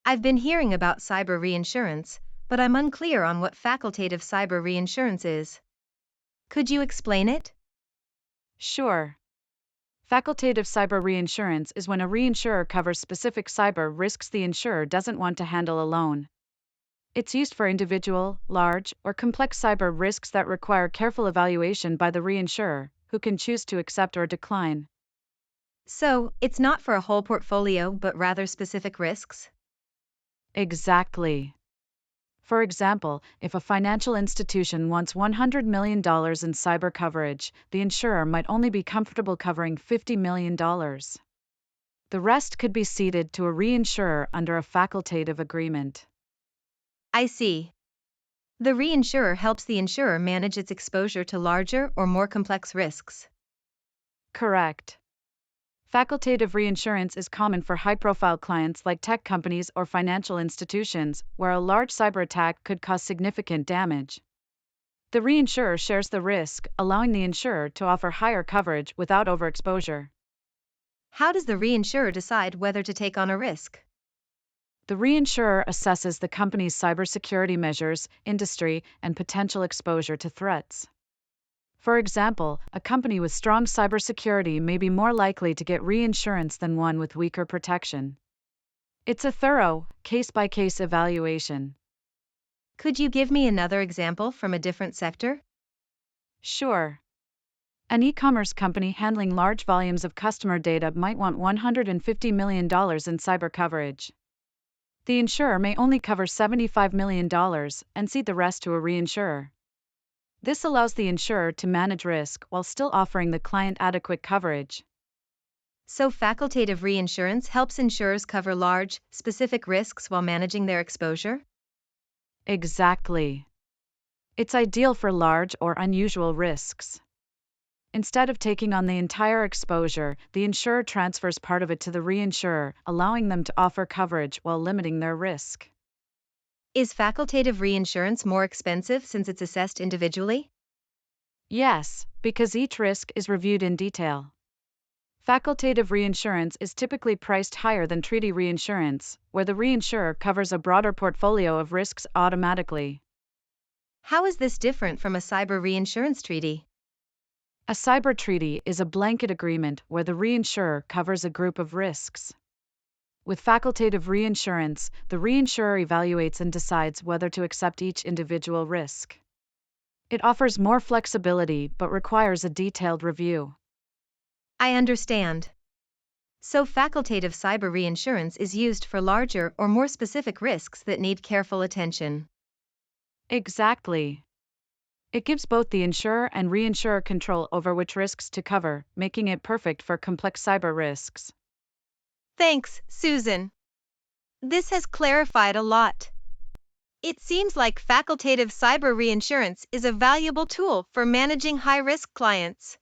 I've been hearing about cyber reinsurance, but I'm unclear on what facultative cyber reinsurance is. Could you explain it? Sure. Facultative cyber reinsurance is when a reinsurer covers specific cyber risks the insurer doesn't want to handle alone. It's used for individual, large, or complex cyber risks that require careful evaluation by the reinsurer, who can choose to accept or decline. So, it's not for a whole portfolio but rather specific risks? Exactly. For example, if a financial institution wants $100 million in cyber coverage, the insurer might only be comfortable covering $50 million. The rest could be ceded to a reinsurer under a facultative agreement. I see. The reinsurer helps the insurer manage its exposure to larger or more complex risks. Correct. Facultative reinsurance is common for high-profile clients like tech companies or financial institutions, where a large cyber attack could cause significant damage. The reinsurer shares the risk, allowing the insurer to offer higher coverage without overexposure. How does the reinsurer decide whether to take on a risk? The reinsurer assesses the company's cybersecurity measures, industry, and potential exposure to threats. For example, a company with strong cybersecurity may be more likely to get reinsurance than one with weaker protection. It's a thorough, case-by-case evaluation. Could you give me another example from a different sector? Sure. An e-commerce company handling large volumes of customer data might want $150 million in cyber coverage. The insurer may only cover $75 million and cede the rest to a reinsurer. This allows the insurer to manage risk while still offering the client adequate coverage. So, facultative reinsurance helps insurers cover large, specific risks while managing their exposure? Exactly. It's ideal for large or unusual risks. Instead of taking on the entire exposure, the insurer transfers part of it to the reinsurer, allowing them to offer coverage while limiting their risk. Is facultative reinsurance more expensive since it's assessed individually? Yes, because each risk is reviewed in detail. Facultative reinsurance is typically priced higher than treaty reinsurance, where the reinsurer covers a broader portfolio of risks automatically. How is this different from a cyber reinsurance treaty? A cyber treaty is a blanket agreement where the reinsurer covers a group of risks. With facultative reinsurance, the reinsurer evaluates and decides whether to accept each individual risk. It offers more flexibility but requires a detailed review. I understand. So, facultative cyber reinsurance is used for larger or more specific risks that need careful attention. Exactly. It gives both the insurer and reinsurer control over which risks to cover, making it perfect for complex cyber risks. Thanks, Susan. This has clarified a lot. It seems like facultative cyber reinsurance is a valuable tool for managing high-risk clients.